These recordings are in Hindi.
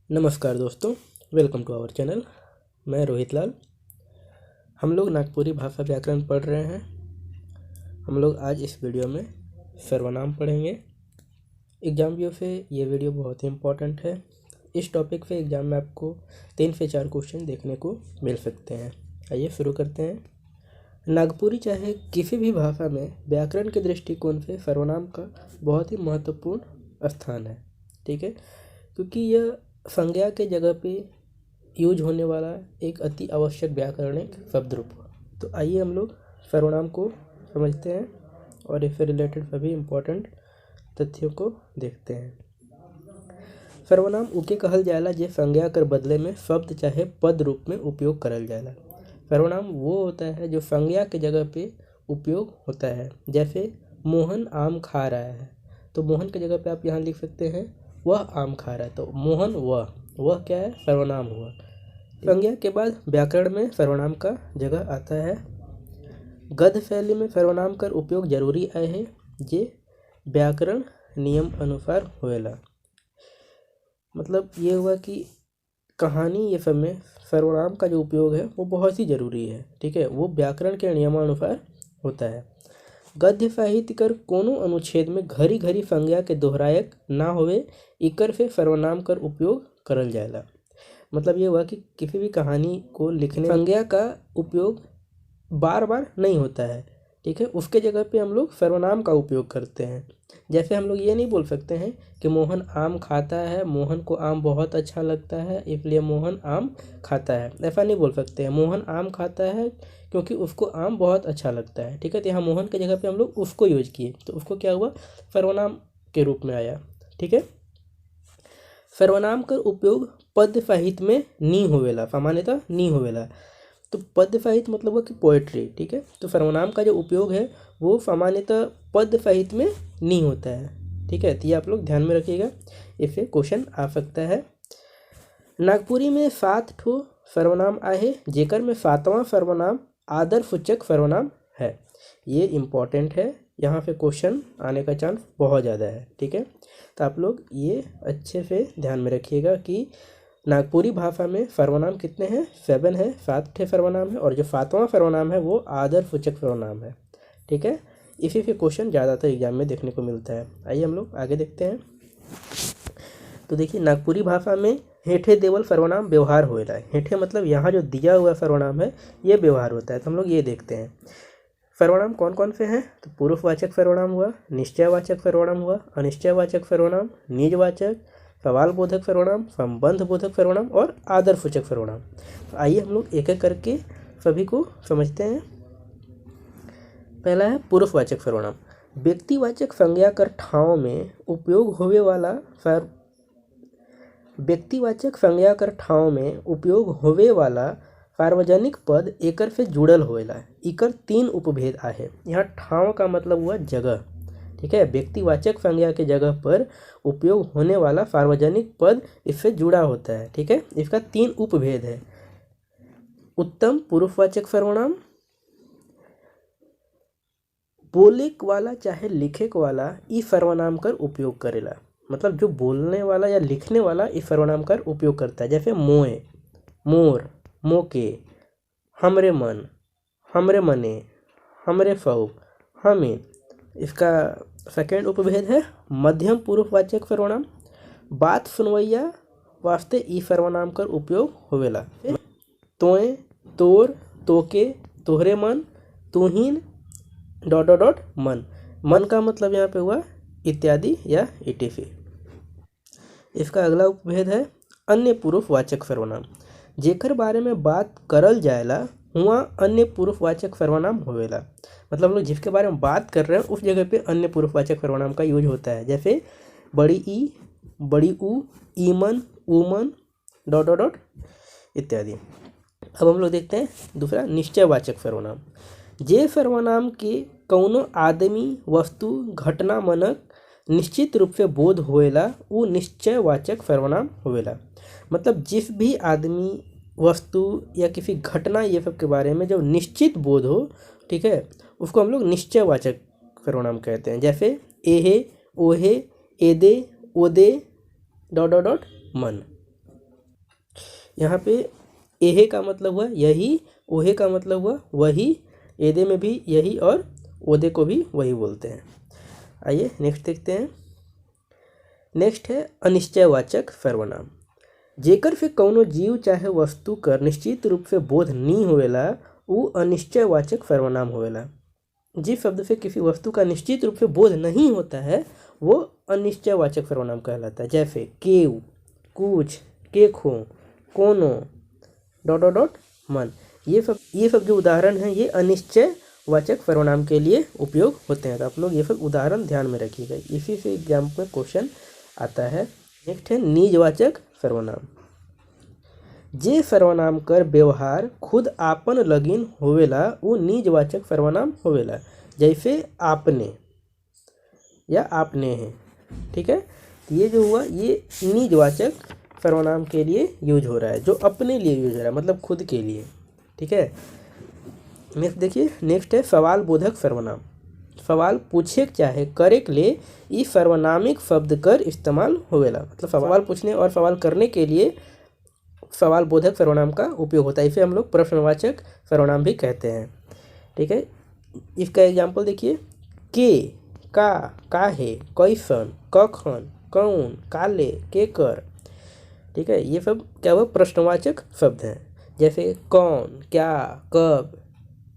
नमस्कार दोस्तों, वेलकम टू आवर चैनल। मैं रोहित लाल। हम लोग नागपुरी भाषा व्याकरण पढ़ रहे हैं। हम लोग आज इस वीडियो में सर्वनाम पढ़ेंगे। एग्जाम व्यू से ये वीडियो बहुत ही इम्पोर्टेंट है। इस टॉपिक पे एग्जाम में आपको 3 से 4 क्वेश्चन देखने को मिल सकते हैं। आइए शुरू करते हैं। नागपुरी चाहे किसी भी भाषा में व्याकरण के दृष्टिकोण से सर्वनाम का बहुत ही महत्वपूर्ण स्थान है। ठीक है, क्योंकि यह संज्ञा के जगह पे यूज होने वाला एक अति आवश्यक व्याकरणिक शब्द रूप। तो आइए हम लोग सर्वनाम को समझते हैं और इससे रिलेटेड सभी इम्पोर्टेंट तथ्यों को देखते हैं। सर्वनाम उके कहल जाला जे संज्ञा कर बदले में शब्द चाहे पद रूप में उपयोग करल जाला। सर्वनाम वो होता है जो संज्ञा के जगह पे उपयोग होता है। जैसे मोहन आम खा रहा है, तो मोहन के जगह पे आप यहाँ लिख सकते हैं वह आम खा रहा है। तो मोहन वह क्या है? सर्वनाम हुआ। संज्ञा के बाद व्याकरण में सर्वनाम का जगह आता है। गद्य शैली में सर्वनाम कर उपयोग जरूरी है जे व्याकरण नियम अनुसार होएला। मतलब ये हुआ कि कहानी ये सब में सर्वनाम का जो उपयोग है वो बहुत ही जरूरी है। ठीक है, वो व्याकरण के नियमानुसार होता है। गद्य साहित्य कर कोनो अनुच्छेद में घड़ी घड़ी संज्ञा के दोहरायक ना होवे, इकर से सर्वनाम कर उपयोग करल जाएला। मतलब ये हुआ कि किसी भी कहानी को लिखने संज्ञा का उपयोग बार बार नहीं होता है। ठीक है, उसके जगह पे हम लोग सर्वनाम का उपयोग करते हैं। जैसे हम लोग ये नहीं बोल सकते हैं कि मोहन आम खाता है, मोहन को आम बहुत अच्छा लगता है इसलिए मोहन आम खाता है। ऐसा नहीं बोल सकते हैं। मोहन आम खाता है क्योंकि उसको आम बहुत अच्छा लगता है। ठीक है, तो यहाँ मोहन के जगह पे हम लोग उसको यूज किए, तो उसको क्या हुआ? सर्वनाम के रूप में आया। ठीक है, सर्वनाम का उपयोग पद्य साहित्य में नी होवेला, सामान्यतः नी होवेला। तो पद्य साहित्य मतलब हुआ कि पोएट्री। ठीक है, तो सर्वनाम का जो उपयोग है वो सामान्यतः पद्य साहित्य में नहीं होता है। ठीक है, तो ये आप लोग ध्यान में रखिएगा, इससे क्वेश्चन आ सकता है। नागपुरी में 7 ठो सर्वनाम आहे, जेकर में 7वां सर्वनाम आदरसूचक सर्वनाम है। ये इम्पॉर्टेंट है, यहाँ पे क्वेश्चन आने का चांस बहुत ज़्यादा है। ठीक है, तो आप लोग ये अच्छे से ध्यान में रखिएगा कि नागपुरी भाषा में सर्वनाम कितने हैं? 7 है, 7 ठे सर्वनाम है, और जो 7वां सर्वनाम है वो आदरसूचक सर्वनाम है। ठीक है, इसी से क्वेश्चन ज़्यादातर एग्जाम में देखने को मिलता है। आइए हम लोग आगे देखते हैं। तो देखिए, नागपुरी भाषा में हेठे देवल सर्वनाम व्यवहार हो रहा है। हेठे मतलब यहाँ जो दिया हुआ सर्वनाम है ये व्यवहार होता है। तो हम लोग ये देखते हैं सर्वनाम कौन कौन से हैं। तो पूर्ववाचक सर्वनाम हुआ, निश्चयवाचक सर्वनाम हुआ, अनिश्चयवाचक सर्वनाम, निजवाचक, सवाल बोधक सर्वनाम, संबंध बोधक सर्वनाम और आदरसूचक सर्वनाम। तो आइए हम लोग एक एक करके सभी को समझते हैं। पहला है पूर्ववाचक सर्वनाम। व्यक्तिवाचक संज्ञा कर ठाव में उपयोग होवे वाला व्यक्तिवाचक संज्ञा कर ठाव में उपयोग होवे वाला सार्वजनिक पद एकर से जुड़ल होएला। इकर 3 उपभेद आहे। यहाँ ठाव का मतलब हुआ जगह। ठीक है, व्यक्तिवाचक संज्ञा के जगह पर उपयोग होने वाला सार्वजनिक पद इससे जुड़ा होता है। ठीक है, इसका 3 उपभेद है। उत्तम पूर्ववाचक सर्वनाम, बोले वाला चाहे लिखे वाला इस सर्वनाम कर उपयोग करेला। मतलब जो बोलने वाला या लिखने वाला इस सर्वनाम कर उपयोग करता है। जैसे मोए, मोर, मोके, हमरे मन, हमरे मने, हमरे फऊ, हमें। इसका सेकेंड उपभेद है मध्यम पूर्ववाचक सर्वनाम। बात सुनवैया वास्ते ई सर्वनाम कर उपयोग होवेला। तोए, तोर, तोके, तोहरे मन, तुहिन, ... मन। मन का मतलब यहाँ पे हुआ इत्यादि या इटिफी। इसका अगला उपभेद है अन्य पूर्ववाचक सर्वनाम। जेकर बारे में बात करल जाएला हुआ अन्य पूर्ववाचक सर्वनाम होवेला। मतलब लोग जिसके बारे में बात कर रहे हैं उस जगह पे अन्य पूर्ववाचक सर्वनाम का यूज होता है। जैसे बड़ी ई, बड़ी ऊ, ईमन, ऊमन, ... इत्यादि। अब हम लोग देखते हैं दूसरा निश्चयवाचक सर्वनाम। जे सर्वनाम के कौनो आदमी, वस्तु, घटना मनक निश्चित रूप से बोध होएला वो निश्चयवाचक सर्वनाम होवेला। मतलब जिस भी आदमी, वस्तु या किसी घटना ये सब के बारे में जो निश्चित बोध हो, ठीक है, उसको हम लोग निश्चयवाचक सर्वनाम कहते हैं। जैसे एहे, ओहे, एदे, ओदे ... मन। यहाँ पे एहे का मतलब हुआ यही, ओहे का मतलब हुआ वही, एदे में भी यही और ओदे को भी वही बोलते हैं। आइए नेक्स्ट देखते हैं। नेक्स्ट है अनिश्चयवाचक सर्वनाम। जेकर से कौनो जीव चाहे वस्तु कर निश्चित रूप से बोध नहीं होवेला वो अनिश्चयवाचक सर्वनाम होवेला। जिस शब्द से किसी वस्तु का निश्चित रूप से बोध नहीं होता है वो अनिश्चयवाचक सर्वनाम कहलाता है। जैसे केव, कुछ, केखो, कोनो, डॉट डॉट डॉट मन, ये सब जो उदाहरण हैं ये अनिश्चयवाचक सर्वनाम के लिए उपयोग होते हैं। तो आप लोग ये सब उदाहरण ध्यान में रखिएगा, इसी से एग्जाम में क्वेश्चन आता है। नेक्स्ट है निजवाचक सर्वनाम। जे सर्वनाम कर व्यवहार खुद आपन लगिन होवेला वो निजवाचक सर्वनाम होवेला। जैसे आपने या आपने हैं, ठीक है। तो ये जो हुआ ये निजवाचक सर्वनाम के लिए यूज हो रहा है, जो अपने लिए यूज हो रहा है, मतलब खुद के लिए, ठीक है। नेक्स्ट देखिए, नेक्स्ट है सवाल बोधक सर्वनाम। सवाल पूछे चाहे करे के लिए इस सर्वनामिक शब्द कर इस्तेमाल होवेला। मतलब सवाल पूछने और सवाल करने के लिए सवाल बोधक सर्वनाम का उपयोग होता है। इसे हम लोग प्रश्नवाचक सर्वनाम भी कहते हैं, ठीक है। इसका एग्जाम्पल देखिए, के, का, काहे, कैसन, कखन, कौन, काले, केकर, ठीक है। ये सब क्या हुआ, प्रश्नवाचक शब्द हैं। जैसे कौन, क्या, कब,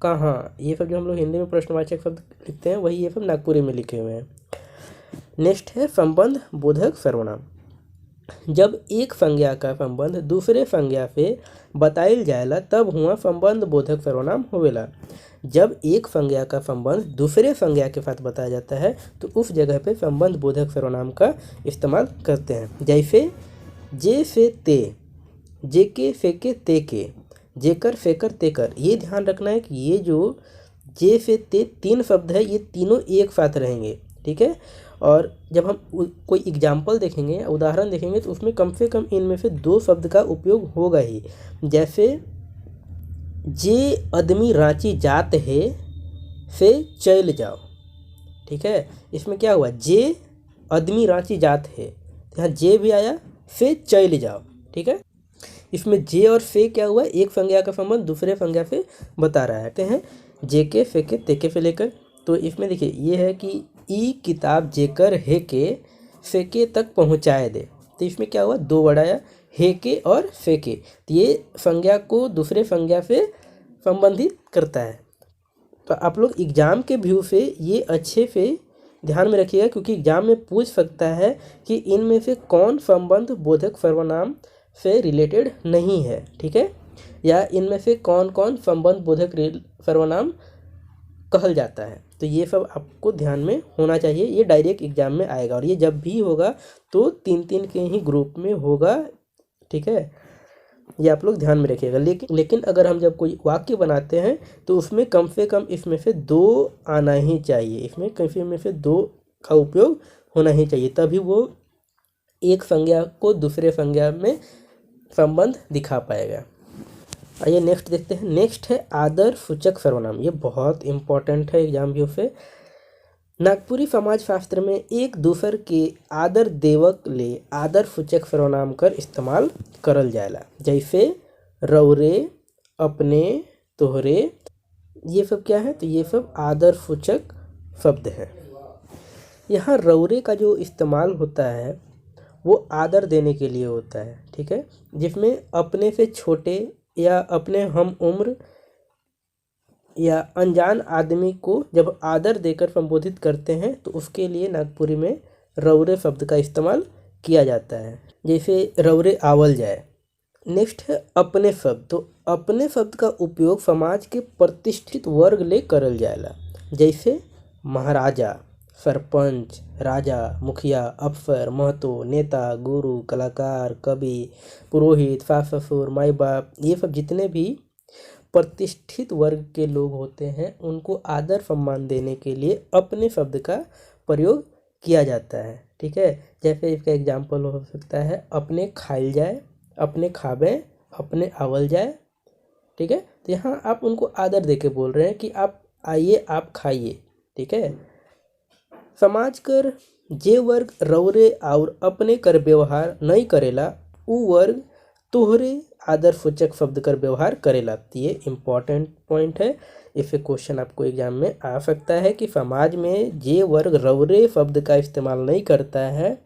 कहाँ, ये सब जो हम लोग हिंदी में प्रश्नवाचक शब्द लिखते हैं वही ये सब नागपुरी में लिखे हुए हैं। नेक्स्ट है संबंध बोधक सर्वनाम। जब एक संज्ञा का संबंध दूसरे संज्ञा से बताइल जाएला तब हुआ संबंध बोधक सर्वनाम होवेला। जब एक संज्ञा का संबंध दूसरे संज्ञा के साथ बताया जाता है तो उस जगह पे संबंध बोधक सर्वनाम का इस्तेमाल करते हैं। जैसे जे से ते, जेके फेके तेके, जेकर फेकर तेकर। ये ध्यान रखना है कि ये जो जे से ते तीन शब्द है ये तीनों एक साथ रहेंगे, ठीक है। और जब हम कोई एग्जाम्पल देखेंगे, उदाहरण देखेंगे, तो उसमें कम से कम इनमें से दो शब्द का उपयोग होगा ही। जैसे जे आदमी रांची जात है से चल जाओ, ठीक है। इसमें क्या हुआ, जे आदमी रांची जात है, यहाँ जे भी आया, से चल जाओ, ठीक है। इसमें जे और से क्या हुआ, एक संज्ञा का संबंध दूसरे संज्ञा से बता रहा है। हैं जे के फे के तेके से लेकर, तो इसमें देखिए ये है कि ई किताब जेकर हे के फे के तक पहुँचाए दे। तो इसमें क्या हुआ, दो वर्ड आया, हे के और फे के। तो ये संज्ञा को दूसरे संज्ञा से संबंधित करता है। तो आप लोग एग्जाम के व्यू से ये अच्छे से ध्यान में रखिएगा, क्योंकि एग्जाम में पूछ सकता है कि इनमें से कौन संबंध बोधक सर्वनाम से रिलेटेड नहीं है, ठीक है, या इनमें से कौन कौन संबंध बोधक सर्वनाम कहल जाता है। तो ये सब आपको ध्यान में होना चाहिए, ये डायरेक्ट एग्जाम में आएगा और ये जब भी होगा तो 3-3 के ही ग्रुप में होगा, ठीक है। ये आप लोग ध्यान में रखिएगा। लेकिन अगर हम जब कोई वाक्य बनाते हैं तो उसमें कम से कम इसमें से दो आना ही चाहिए, इसमें किसी में से दो का उपयोग होना ही चाहिए, तभी वो एक संज्ञा को दूसरे संज्ञा में संबंध दिखा पाएगा। आइए नेक्स्ट देखते हैं। नेक्स्ट है आदर सूचक सर्वनाम। ये बहुत इंपॉर्टेंट है एग्जाम व्यू से। नागपुरी समाज शास्त्र में एक दूसर के आदर देवक ले आदर सूचक सर्वनाम कर इस्तेमाल करल जाएला। जैसे रौरे, अपने, तोहरे, ये सब क्या है, तो ये सब आदर सूचक शब्द हैं। यहाँ रौरे का जो इस्तेमाल होता है वो आदर देने के लिए होता है, ठीक है। जिसमें अपने से छोटे या अपने हम उम्र या अनजान आदमी को जब आदर देकर संबोधित करते हैं तो उसके लिए नागपुरी में रौरे शब्द का इस्तेमाल किया जाता है। जैसे रौरे आवल जाए। नेक्स्ट है अपने शब्द। तो अपने शब्द का उपयोग समाज के प्रतिष्ठित वर्ग ले करल जाएला। जैसे महाराजा, सरपंच, राजा, मुखिया, अफसर, महतो, नेता, गुरु, कलाकार, कवि, पुरोहित, सास ससुर, माई बाप, ये सब जितने भी प्रतिष्ठित वर्ग के लोग होते हैं उनको आदर सम्मान देने के लिए अपने शब्द का प्रयोग किया जाता है, ठीक है। जैसे इसका एग्जाम्पल हो सकता है अपने खाइल जाए, अपने खावे, अपने आवल जाए, ठीक है। तो यहाँ आप उनको आदर देके बोल रहे हैं कि आप आइए, आप खाइए, ठीक है। समाज कर जे वर्ग रौरे और अपने कर व्यवहार नहीं करेला उ वर्ग तोहरे आदर्शसूचक शब्द कर व्यवहार करेला। तो ये इम्पॉर्टेंट पॉइंट है। इसे क्वेश्चन आपको एग्जाम में आ सकता है कि समाज में जे वर्ग रवरे शब्द का इस्तेमाल नहीं करता है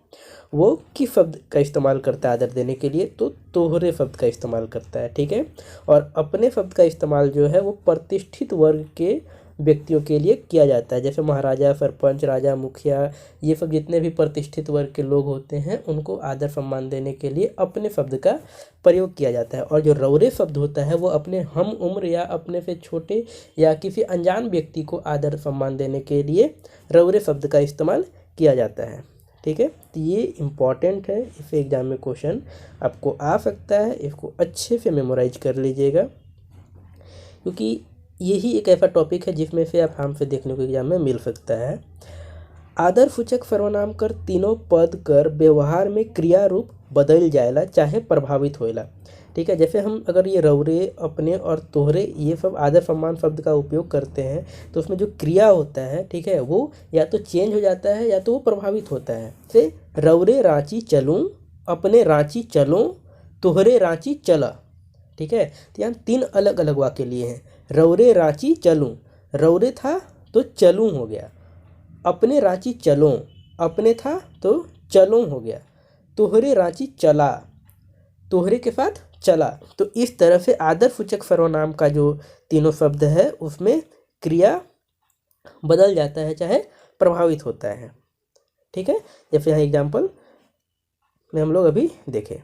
वो किस शब्द का इस्तेमाल करता है आदर देने के लिए, तो तोहरे शब्द का इस्तेमाल करता है। ठीक है। और अपने शब्द का इस्तेमाल जो है वो प्रतिष्ठित वर्ग के व्यक्तियों के लिए किया जाता है, जैसे महाराजा, सरपंच, राजा, मुखिया, ये सब जितने भी प्रतिष्ठित वर्ग के लोग होते हैं उनको आदर सम्मान देने के लिए अपने शब्द का प्रयोग किया जाता है। और जो रौरे शब्द होता है वो अपने हम उम्र या अपने से छोटे या किसी अनजान व्यक्ति को आदर सम्मान देने के लिए रौरे शब्द का इस्तेमाल किया जाता है। ठीक है। तो ये इम्पॉर्टेंट है, इसे एग्जाम में क्वेश्चन आपको आ सकता है, इसको अच्छे से मेमोराइज कर लीजिएगा, क्योंकि यही एक ऐसा टॉपिक है जिसमें से आप हमसे देखने को एग्जाम में मिल सकता है। आदर्शसूचक सर्वनाम कर तीनों पद कर व्यवहार में क्रिया रूप बदल जाएला चाहे प्रभावित होएला। ठीक है। जैसे हम अगर ये रौरे, अपने और तोहरे ये सब आदर सम्मान शब्द का उपयोग करते हैं तो उसमें जो क्रिया होता है, ठीक है, वो या तो चेंज हो जाता है या तो वो प्रभावित होता है। जैसे रौरे रांची चलूँ, अपने रांची चलो, तोहरे रांची चला। ठीक है। तो यहाँ 3 अलग अलग वाक्य लिए हैं। रौरे रांची चलूँ, रौरे था तो चलूँ हो गया। अपने रांची चलो, अपने था तो चलो हो गया। तोहरे रांची चला, तोहरे के साथ चला। तो इस तरह से आदर्शसूचक सर्वनाम का जो तीनों शब्द है उसमें क्रिया बदल जाता है चाहे प्रभावित होता है। ठीक है। जैसे यहाँ एग्जाम्पल में हम लोग अभी देखें।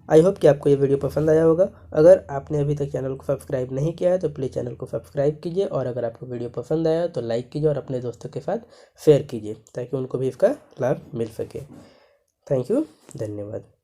आई होप कि आपको ये वीडियो पसंद आया होगा। अगर आपने अभी तक चैनल को सब्सक्राइब नहीं किया है तो प्लीज़ चैनल को सब्सक्राइब कीजिए, और अगर आपको वीडियो पसंद आया तो लाइक कीजिए और अपने दोस्तों के साथ शेयर कीजिए ताकि उनको भी इसका लाभ मिल सके। थैंक यू, धन्यवाद।